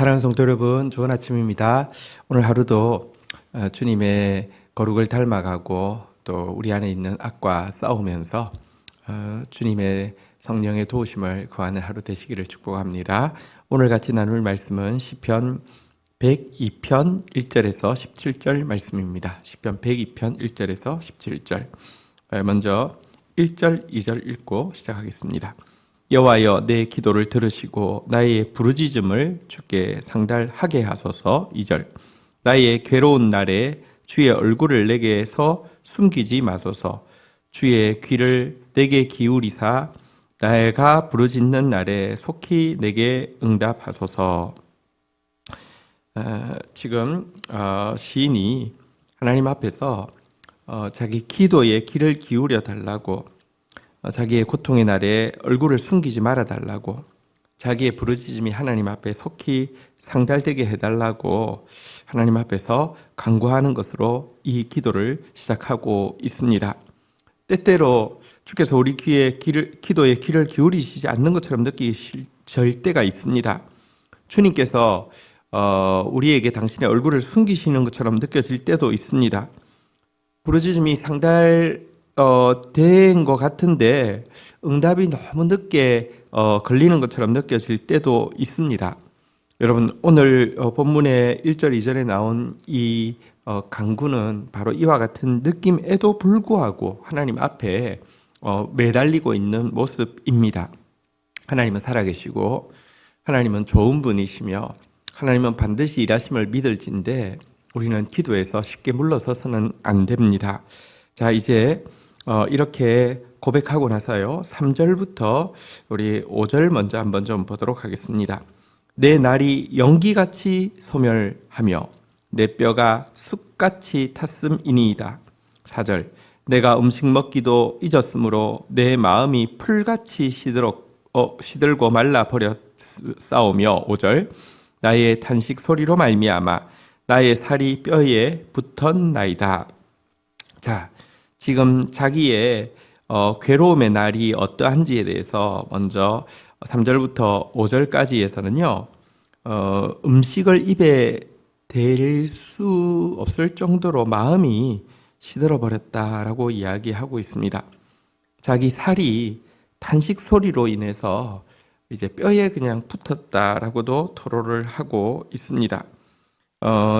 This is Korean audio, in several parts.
사랑하는 성도 여러분, 좋은 아침입니다. 오늘 하루도 주님의 거룩을 닮아가고 또 우리 안에 있는 악과 싸우면서 주님의 성령의 도우심을 구하는 하루 되시기를 축복합니다. 오늘 같이 나눌 말씀은 시편 102편 1절에서 17절 말씀입니다. 시편 102편 1절에서 17절. 먼저 1절, 2절 읽고 시작하겠습니다. 여호와여, 내 기도를 들으시고 나의 부르짖음을 주께 상달하게 하소서. 2절. 나의 괴로운 날에 주의 얼굴을 내게서 숨기지 마소서. 주의 귀를 내게 기울이사 내가 부르짖는 날에 속히 내게 응답하소서. 지금 시인이 하나님 앞에서 자기 기도에 귀를 기울여 달라고, 자기의 고통의 날에 얼굴을 숨기지 말아 달라고, 자기의 부르짖음이 하나님 앞에 속히 상달되게 해달라고 하나님 앞에서 간구하는 것으로 이 기도를 시작하고 있습니다. 때때로 주께서 우리 기도에 귀를 기울이시지 않는 것처럼 느끼실 때가 있습니다. 주님께서 우리에게 당신의 얼굴을 숨기시는 것처럼 느껴질 때도 있습니다. 부르짖음이 된 것 같은데 응답이 너무 늦게 걸리는 것처럼 느껴질 때도 있습니다. 여러분, 오늘 본문의 1절, 2절에 나온 이 간구는 바로 이와 같은 느낌에도 불구하고 하나님 앞에 매달리고 있는 모습입니다. 하나님은 살아계시고 하나님은 좋은 분이시며 하나님은 반드시 일하심을 믿을진데 우리는 기도에서 쉽게 물러서서는 안 됩니다. 자, 이제 이렇게 고백하고 나서요, 3절부터 우리 5절 먼저 한번 좀 보도록 하겠습니다. 내 날이 연기같이 소멸하며 내 뼈가 쑥같이 탔음이니이다. 4절. 내가 음식 먹기도 잊었으므로 내 마음이 풀같이 시들고 말라버렸사오며. 5절. 나의 탄식 소리로 말미암아 나의 살이 뼈에 붙었나이다. 자, 지금 자기의 괴로움의 날이 어떠한지에 대해서 먼저 3절부터 5절까지에서는요, 음식을 입에 댈 수 없을 정도로 마음이 시들어버렸다라고 이야기하고 있습니다. 자기 살이 탄식 소리로 인해서 이제 뼈에 그냥 붙었다라고도 토로를 하고 있습니다.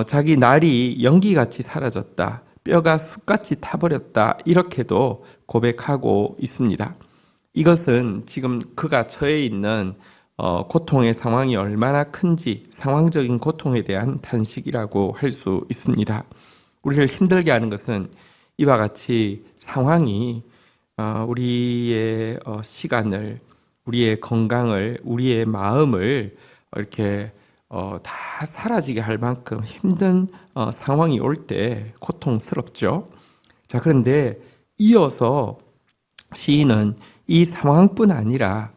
자기 날이 연기같이 사라졌다, 뼈가 쑥같이 타버렸다, 이렇게도 고백하고 있습니다. 이것은 지금 그가 처해 있는 고통의 상황이 얼마나 큰지, 상황적인 고통에 대한 탄식이라고 할 수 있습니다. 우리를 힘들게 하는 것은 이와 같이 상황이 우리의 시간을, 우리의 건강을, 우리의 마음을 이렇게 다 사라지게 할 만큼 힘든 상황이 올 때 고통스럽죠. 자, 그런데 이어서 시인은 이 상황뿐 아니라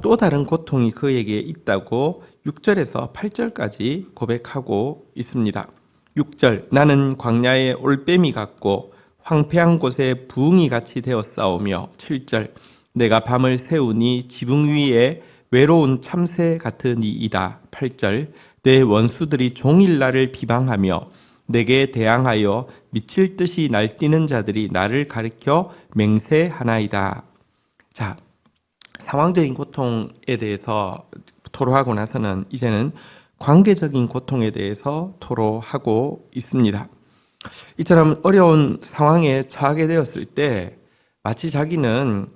또 다른 고통이 그에게 있다고 6절에서 8절까지 고백하고 있습니다. 6절. 나는 광야의 올빼미 같고 황폐한 곳에 부흥이 같이 되었사오며. 7절. 내가 밤을 새우니 지붕 위에 외로운 참새 같으니이다. 8절. 내 원수들이 종일 나를 비방하며 내게 대항하여 미칠 듯이 날뛰는 자들이 나를 가리켜 맹세하나이다. 자, 상황적인 고통에 대해서 토로하고 나서는 이제는 관계적인 고통에 대해서 토로하고 있습니다. 이처럼 어려운 상황에 처하게 되었을 때 마치 자기는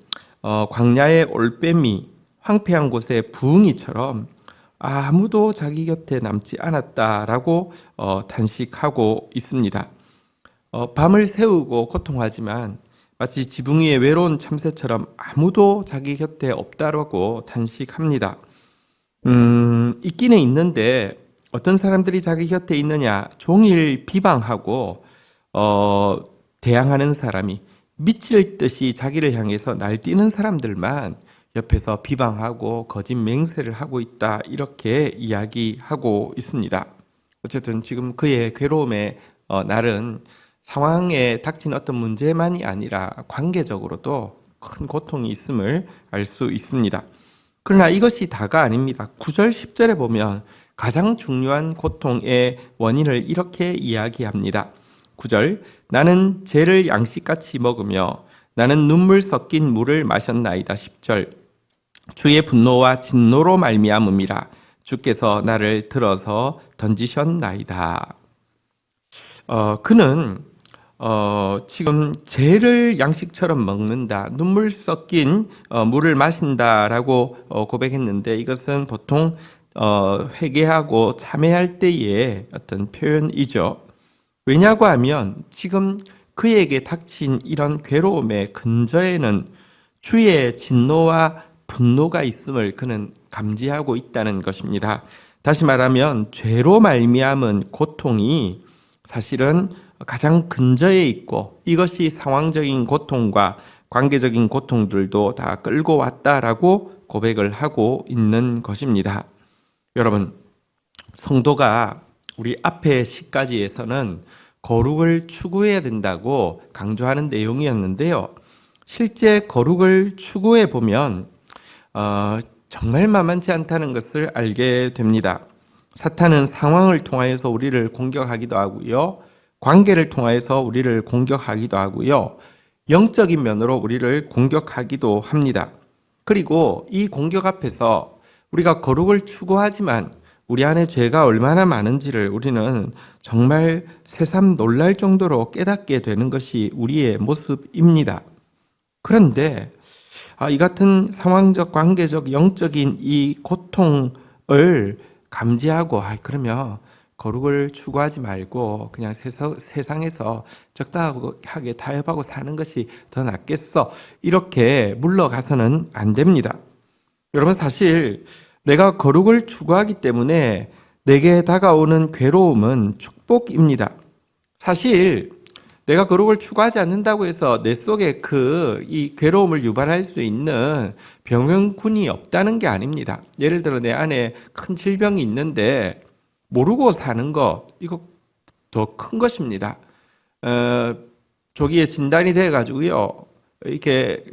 광야의 올빼미, 황폐한 곳의 부흥이처럼 아무도 자기 곁에 남지 않았다라고 탄식하고 있습니다. 밤을 새우고 고통하지만 마치 지붕 위에 외로운 참새처럼 아무도 자기 곁에 없다라고 탄식합니다. 있기는 있는데 어떤 사람들이 자기 곁에 있느냐, 종일 비방하고 대항하는 사람이, 미칠 듯이 자기를 향해서 날뛰는 사람들만 옆에서 비방하고 거짓 맹세를 하고 있다, 이렇게 이야기하고 있습니다. 어쨌든 지금 그의 괴로움의 날은 상황에 닥친 어떤 문제만이 아니라 관계적으로도 큰 고통이 있음을 알 수 있습니다. 그러나 이것이 다가 아닙니다. 9절, 10절에 보면 가장 중요한 고통의 원인을 이렇게 이야기합니다. 9절, 나는 죄를 양식같이 먹으며 나는 눈물 섞인 물을 마셨나이다. 10절, 주의 분노와 진노로 말미암음이라 주께서 나를 들어서 던지셨나이다. 그는 지금 죄를 양식처럼 먹는다, 눈물 섞인 물을 마신다라고 고백했는데, 이것은 보통 회개하고 참회할 때의 어떤 표현이죠. 왜냐고 하면 지금 그에게 닥친 이런 괴로움의 근저에는 주의 진노와 분노가 있음을 그는 감지하고 있다는 것입니다. 다시 말하면 죄로 말미암은 고통이 사실은 가장 근저에 있고, 이것이 상황적인 고통과 관계적인 고통들도 다 끌고 왔다라고 고백을 하고 있는 것입니다. 여러분, 성도가 우리 앞에 시까지에서는 거룩을 추구해야 된다고 강조하는 내용이었는데요. 실제 거룩을 추구해 보면 정말 만만치 않다는 것을 알게 됩니다. 사탄은 상황을 통하여서 우리를 공격하기도 하고요, 관계를 통하여서 우리를 공격하기도 하고요, 영적인 면으로 우리를 공격하기도 합니다. 그리고 이 공격 앞에서 우리가 거룩을 추구하지만 우리 안에 죄가 얼마나 많은지를 우리는 정말 새삼 놀랄 정도로 깨닫게 되는 것이 우리의 모습입니다. 그런데 이 같은 상황적, 관계적, 영적인 이 고통을 감지하고, 그러면 거룩을 추구하지 말고 그냥 세상에서 적당하게 타협하고 사는 것이 더 낫겠어, 이렇게 물러가서는 안 됩니다. 여러분, 사실 내가 거룩을 추구하기 때문에 내게 다가오는 괴로움은 축복입니다. 사실 내가 거룩을 추구하지 않는다고 해서 내 속에 이 괴로움을 유발할 수 있는 병원군이 없다는 게 아닙니다. 예를 들어 내 안에 큰 질병이 있는데 모르고 사는 거, 이거 더 큰 것입니다. 조기에 진단이 돼가지고요, 이렇게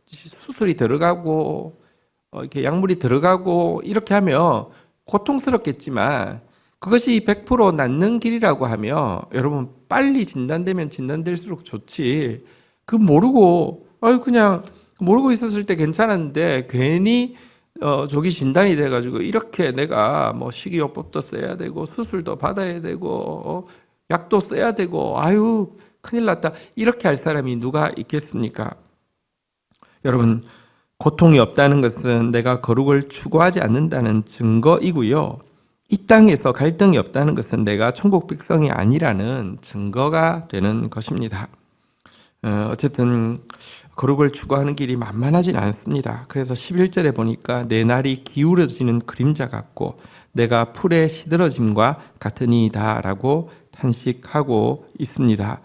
수술이 들어가고 이렇게 약물이 들어가고 이렇게 하면 고통스럽겠지만, 그것이 100% 낫는 길이라고 하면 여러분, 빨리 진단되면 진단될수록 좋지. 그냥 모르고 있었을 때 괜찮았는데 괜히 조기 진단이 돼가지고 이렇게 내가 뭐 식이요법도 써야 되고 수술도 받아야 되고 약도 써야 되고, 큰일 났다, 이렇게 할 사람이 누가 있겠습니까? 여러분, 고통이 없다는 것은 내가 거룩을 추구하지 않는다는 증거이고요, 이 땅에서 갈등이 없다는 것은 내가 천국 백성이 아니라는 증거가 되는 것입니다. 어쨌든 거룩을 추구하는 길이 만만하진 않습니다. 그래서 11절에 보니까 내 날이 기울어지는 그림자 같고 내가 풀에 시들어짐과 같으니이다 라고 탄식하고 있습니다.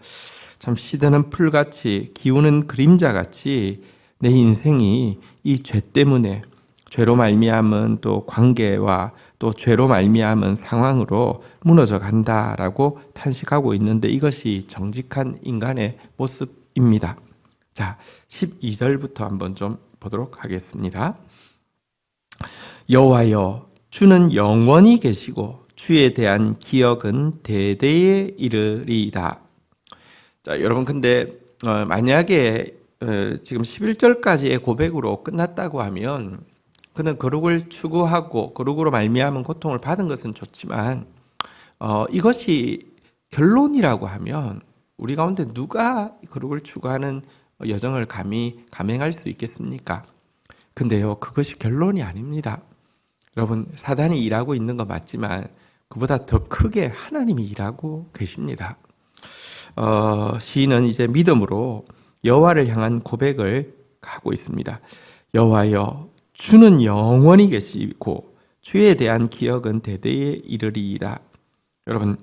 참, 시드는 풀같이 기우는 그림자같이 내 인생이 이 죄 때문에, 죄로 말미암은 또 관계와 또 죄로 말미암은 상황으로 무너져 간다라고 탄식하고 있는데, 이것이 정직한 인간의 모습입니다. 자, 12절부터 한번 좀 보도록 하겠습니다. 여호와여, 주는 영원히 계시고 주에 대한 기억은 대대에 이르리이다. 자, 여러분, 근데 만약에 지금 11절까지의 고백으로 끝났다고 하면 그는 거룩을 추구하고 거룩으로 말미암은 고통을 받은 것은 좋지만 이것이 결론이라고 하면 우리 가운데 누가 거룩을 추구하는 여정을 감히 감행할 수 있겠습니까? 근데요, 그것이 결론이 아닙니다. 여러분, 사단이 일하고 있는 건 맞지만 그보다 더 크게 하나님이 일하고 계십니다. 시인은 이제 믿음으로 여호와를 향한 고백을 하고 있습니다. 여호와여, 주는 영원히 계시고 주에 대한 기억은 대대에 이르리이다. 여러분,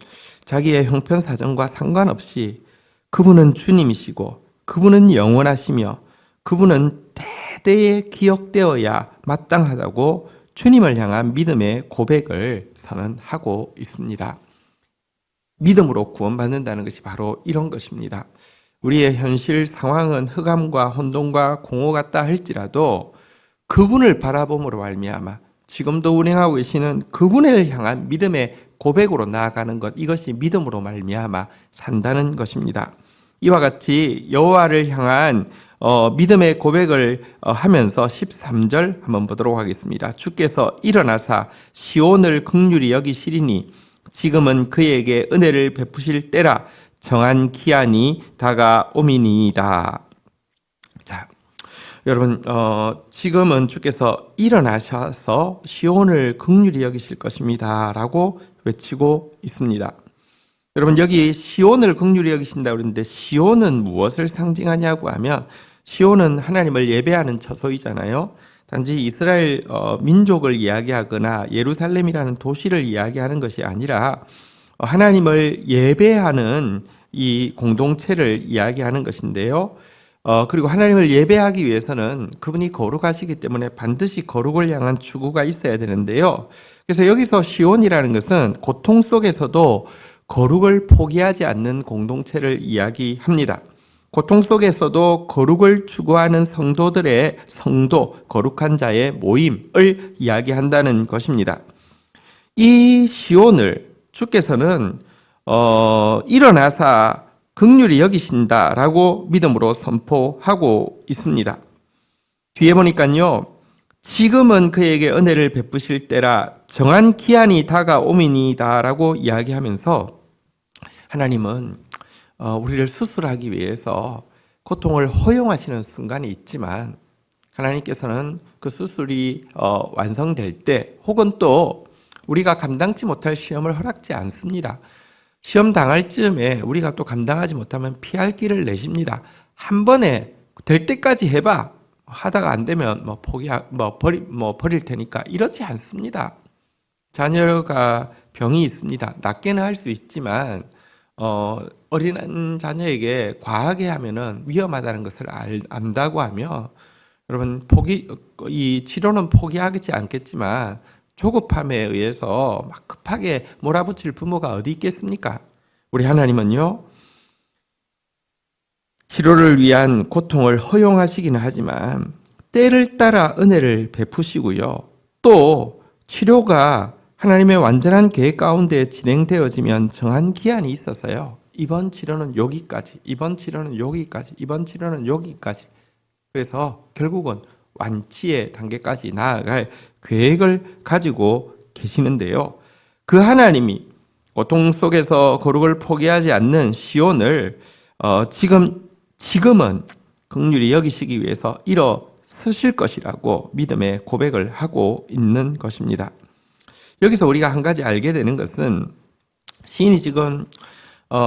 자기의 형편사정과 상관없이 그분은 주님이시고 그분은 영원하시며 그분은 대대에 기억되어야 마땅하다고 주님을 향한 믿음의 고백을 선언하고 있습니다. 믿음으로 구원받는다는 것이 바로 이런 것입니다. 우리의 현실 상황은 흑암과 혼돈과 공허 같다 할지라도 그분을 바라봄으로 말미암아 지금도 운행하고 계시는 그분을 향한 믿음의 고백으로 나아가는 것, 이것이 믿음으로 말미암아 산다는 것입니다. 이와 같이 여호와를 향한 믿음의 고백을 하면서 13절 한번 보도록 하겠습니다. 주께서 일어나사 시온을 긍휼히 여기시리니 지금은 그에게 은혜를 베푸실 때라 정한 기한이 다가오미니이다. 자, 여러분, 지금은 주께서 일어나셔서 시온을 긍휼히 여기실 것입니다 라고 외치고 있습니다. 여러분, 여기 시온을 긍휼히 여기신다고 그러는데 시온은 무엇을 상징하냐고 하면 시온은 하나님을 예배하는 처소이잖아요. 단지 이스라엘 민족을 이야기하거나 예루살렘이라는 도시를 이야기하는 것이 아니라 하나님을 예배하는 이 공동체를 이야기하는 것인데요. 그리고 하나님을 예배하기 위해서는 그분이 거룩하시기 때문에 반드시 거룩을 향한 추구가 있어야 되는데요. 그래서 여기서 시온이라는 것은 고통 속에서도 거룩을 포기하지 않는 공동체를 이야기합니다. 고통 속에서도 거룩을 추구하는 성도들의 성도, 거룩한 자의 모임을 이야기한다는 것입니다. 이 시온을 주께서는 일어나사 긍휼히 여기신다라고 믿음으로 선포하고 있습니다. 뒤에 보니까요. 지금은 그에게 은혜를 베푸실 때라 정한 기한이 다가오미니다라고 이야기하면서 하나님은 우리를 수술하기 위해서 고통을 허용하시는 순간이 있지만 하나님께서는 그 수술이 완성될 때 혹은 또 우리가 감당치 못할 시험을 허락지 않습니다. 시험 당할 즈음에 우리가 또 감당하지 못하면 피할 길을 내십니다. 한 번에 될 때까지 해봐. 하다가 안 되면 버릴 테니까 이렇지 않습니다. 자녀가 병이 있습니다. 낫게는 할 수 있지만 어린 자녀에게 과하게 하면은 위험하다는 것을 안다고 하며 여러분 이 치료는 포기하지 않겠지만 조급함에 의해서 막 급하게 몰아붙일 부모가 어디 있겠습니까? 우리 하나님은요, 치료를 위한 고통을 허용하시기는 하지만 때를 따라 은혜를 베푸시고요. 또 치료가 하나님의 완전한 계획 가운데 진행되어지면 정한 기한이 있어서요. 이번 치료는 여기까지, 이번 치료는 여기까지, 이번 치료는 여기까지. 그래서 결국은 완치의 단계까지 나아갈 계획을 가지고 계시는데요. 그 하나님이 고통 속에서 거룩을 포기하지 않는 시온을 지금은 긍휼히 여기시기 위해서 일어서실 것이라고 믿음의 고백을 하고 있는 것입니다. 여기서 우리가 한 가지 알게 되는 것은 시인이 지금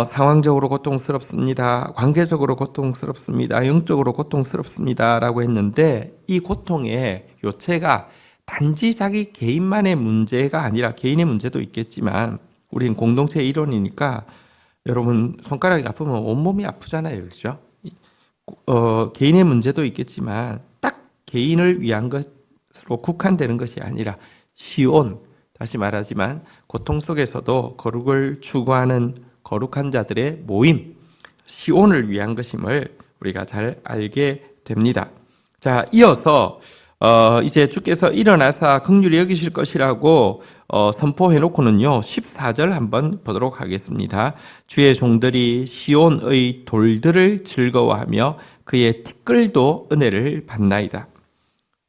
상황적으로 고통스럽습니다. 관계적으로 고통스럽습니다. 영적으로 고통스럽습니다. 라고 했는데 이 고통의 요체가 단지 자기 개인만의 문제가 아니라 개인의 문제도 있겠지만 우리는 공동체의 일원이니까 여러분 손가락이 아프면 온몸이 아프잖아요. 그렇죠? 개인의 문제도 있겠지만 딱 개인을 위한 것으로 국한되는 것이 아니라 시온, 다시 말하지만 고통 속에서도 거룩을 추구하는 거룩한 자들의 모임, 시온을 위한 것임을 우리가 잘 알게 됩니다. 자, 이어서 이제 주께서 일어나사 긍휼히 여기실 것이라고 선포해 놓고는요 14절 한번 보도록 하겠습니다. 주의 종들이 시온의 돌들을 즐거워하며 그의 티끌도 은혜를 받나이다.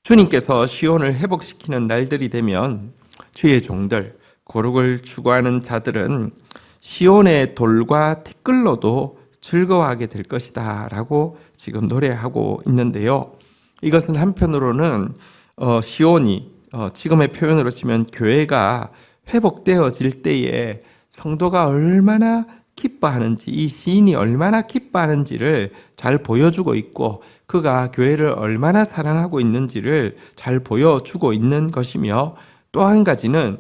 주님께서 시온을 회복시키는 날들이 되면 주의 종들, 거룩을 추구하는 자들은 시온의 돌과 티끌로도 즐거워하게 될 것이다 라고 지금 노래하고 있는데요. 이것은 한편으로는 시온이 지금의 표현으로 치면 교회가 회복되어질 때에 성도가 얼마나 기뻐하는지, 이 시인이 얼마나 기뻐하는지를 잘 보여주고 있고 그가 교회를 얼마나 사랑하고 있는지를 잘 보여주고 있는 것이며 또 한 가지는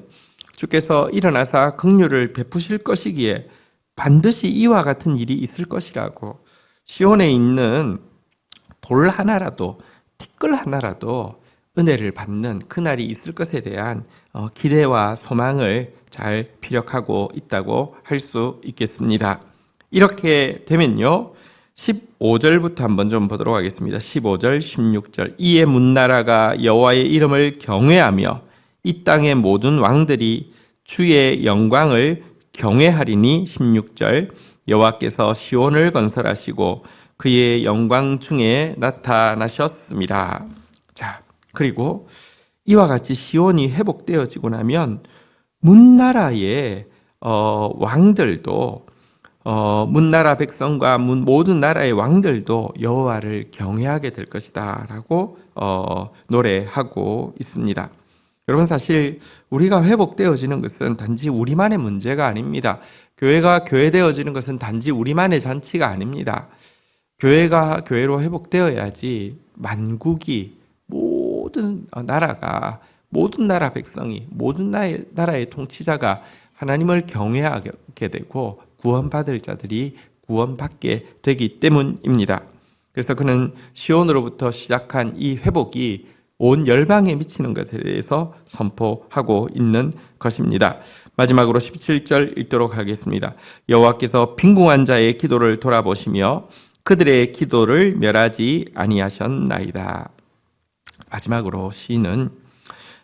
주께서 일어나사 긍휼을 베푸실 것이기에 반드시 이와 같은 일이 있을 것이라고 시온에 있는 돌 하나라도 티끌 하나라도 은혜를 받는 그날이 있을 것에 대한 기대와 소망을 잘 피력하고 있다고 할 수 있겠습니다. 이렇게 되면요 15절부터 한번 좀 보도록 하겠습니다. 15절, 16절. 이에 문나라가 여호와의 이름을 경외하며 이 땅의 모든 왕들이 주의 영광을 경외하리니 16절 여호와께서 시온을 건설하시고 그의 영광 중에 나타나셨습니다. 자, 그리고 이와 같이 시온이 회복되어지고 나면 문나라의 왕들도 문나라 백성과 모든 나라의 왕들도 여호와를 경외하게 될 것이다 라고 노래하고 있습니다. 여러분, 사실 우리가 회복되어지는 것은 단지 우리만의 문제가 아닙니다. 교회가 교회되어지는 것은 단지 우리만의 잔치가 아닙니다. 교회가 교회로 회복되어야지 만국이 모든 나라가, 모든 나라 백성이, 모든 나라의 통치자가 하나님을 경외하게 되고 구원받을 자들이 구원받게 되기 때문입니다. 그래서 그는 시온으로부터 시작한 이 회복이 온 열방에 미치는 것에 대해서 선포하고 있는 것입니다. 마지막으로 17절 읽도록 하겠습니다. 여호와께서 빈궁한 자의 기도를 돌아보시며 그들의 기도를 멸하지 아니하셨나이다. 마지막으로 시인은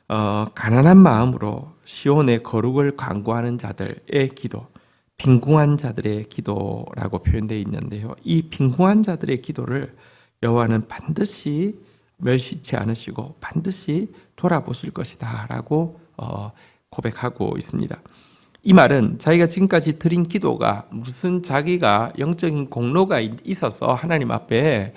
가난한 마음으로 시온의 거룩을 간구하는 자들의 기도, 빈궁한 자들의 기도라고 표현되어 있는데요. 이 빈궁한 자들의 기도를 여호와는 반드시 멸시치 않으시고 반드시 돌아보실 것이다 라고 고백하고 있습니다. 이 말은 자기가 지금까지 드린 기도가 무슨 자기가 영적인 공로가 있어서 하나님 앞에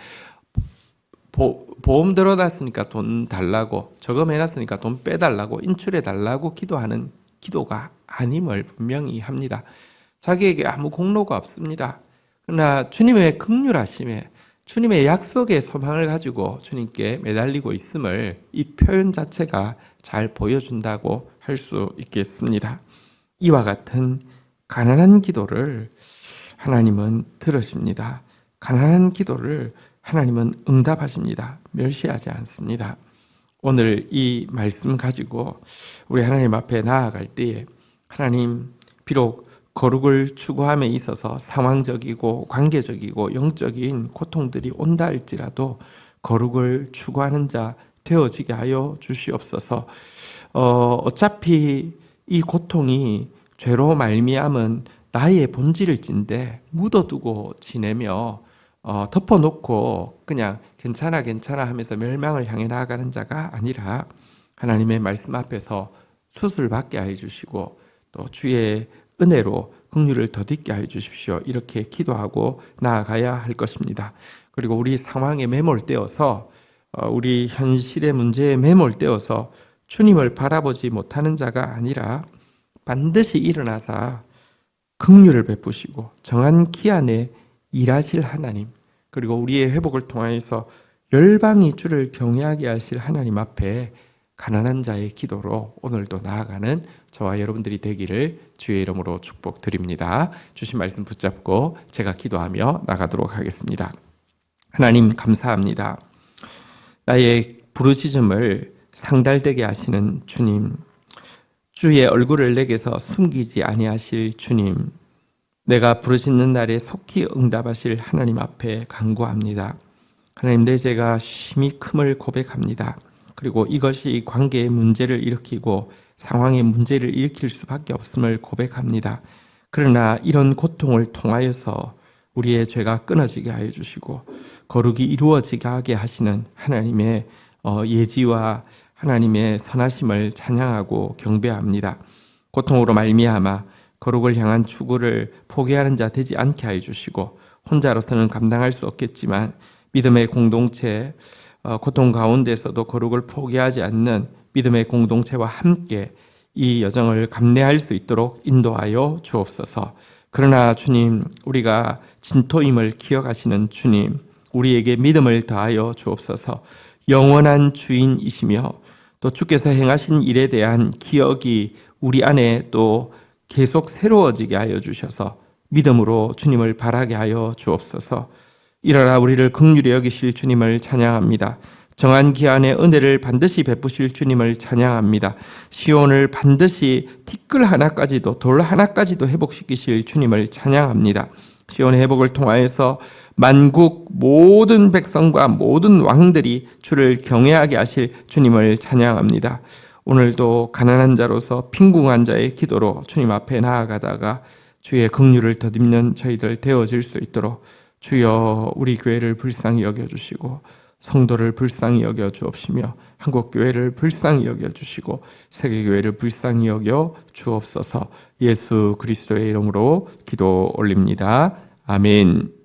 보험 들어놨으니까 돈 달라고, 저금해놨으니까 돈 빼달라고, 인출해달라고 기도하는 기도가 아님을 분명히 합니다. 자기에게 아무 공로가 없습니다. 그러나 주님의 긍휼하심에, 주님의 약속의 소망을 가지고 주님께 매달리고 있음을 이 표현 자체가 잘 보여준다고 할 수 있겠습니다. 이와 같은 가난한 기도를 하나님은 들으십니다. 가난한 기도를 하나님은 응답하십니다. 멸시하지 않습니다. 오늘 이 말씀 가지고 우리 하나님 앞에 나아갈 때에 하나님, 비록 거룩을 추구함에 있어서 상황적이고 관계적이고 영적인 고통들이 온다 할지라도 거룩을 추구하는 자 되어지게 하여 주시옵소서. 어차피 이 고통이 죄로 말미암은 나의 본질일진데 묻어두고 지내며 덮어놓고 그냥 괜찮아 하면서 멸망을 향해 나아가는 자가 아니라 하나님의 말씀 앞에서 수술받게 하여 주시고 또 주의 은혜로 긍휼을 더딛게 하여 주십시오. 이렇게 기도하고 나아가야 할 것입니다. 그리고 우리 상황에 매몰되어서 우리 현실의 문제에 매몰되어서 주님을 바라보지 못하는 자가 아니라 반드시 일어나사 긍휼을 베푸시고 정한 기한에 일하실 하나님, 그리고 우리의 회복을 통하여서 열방이 주를 경외하게 하실 하나님 앞에 가난한 자의 기도로 오늘도 나아가는 저와 여러분들이 되기를 주의 이름으로 축복드립니다. 주신 말씀 붙잡고 제가 기도하며 나가도록 하겠습니다. 하나님, 감사합니다. 나의 부르짖음을 상달되게 하시는 주님, 주의 얼굴을 내게서 숨기지 아니하실 주님, 내가 부르짖는 날에 속히 응답하실 하나님 앞에 간구합니다. 하나님, 내 죄가 심히 큼을 고백합니다. 그리고 이것이 관계의 문제를 일으키고 상황의 문제를 일으킬 수밖에 없음을 고백합니다. 그러나 이런 고통을 통하여서 우리의 죄가 끊어지게 하여 주시고 거룩이 이루어지게 하게 하시는 하나님의 예지와 하나님의 선하심을 찬양하고 경배합니다. 고통으로 말미암아 거룩을 향한 추구를 포기하는 자 되지 않게 하여 주시고 혼자로서는 감당할 수 없겠지만 믿음의 공동체, 고통 가운데서도 거룩을 포기하지 않는 믿음의 공동체와 함께 이 여정을 감내할 수 있도록 인도하여 주옵소서. 그러나 주님, 우리가 진토임을 기억하시는 주님, 우리에게 믿음을 더하여 주옵소서. 영원한 주인이시며 또 주께서 행하신 일에 대한 기억이 우리 안에 또 계속 새로워지게 하여 주셔서 믿음으로 주님을 바라게 하여 주옵소서. 일어나 우리를 긍휼히 여기실 주님을 찬양합니다. 정한 기한에 은혜를 반드시 베푸실 주님을 찬양합니다. 시온을 반드시 티끌 하나까지도 돌 하나까지도 회복시키실 주님을 찬양합니다. 시온의 회복을 통하여서 만국 모든 백성과 모든 왕들이 주를 경외하게 하실 주님을 찬양합니다. 오늘도 가난한 자로서 빈궁한 자의 기도로 주님 앞에 나아가다가 주의 긍휼을 덧입는 저희들 되어질 수 있도록 주여 우리 교회를 불쌍히 여겨주시고 성도를 불쌍히 여겨 주옵시며 한국교회를 불쌍히 여겨 주시고 세계교회를 불쌍히 여겨 주옵소서. 예수 그리스도의 이름으로 기도 올립니다. 아멘.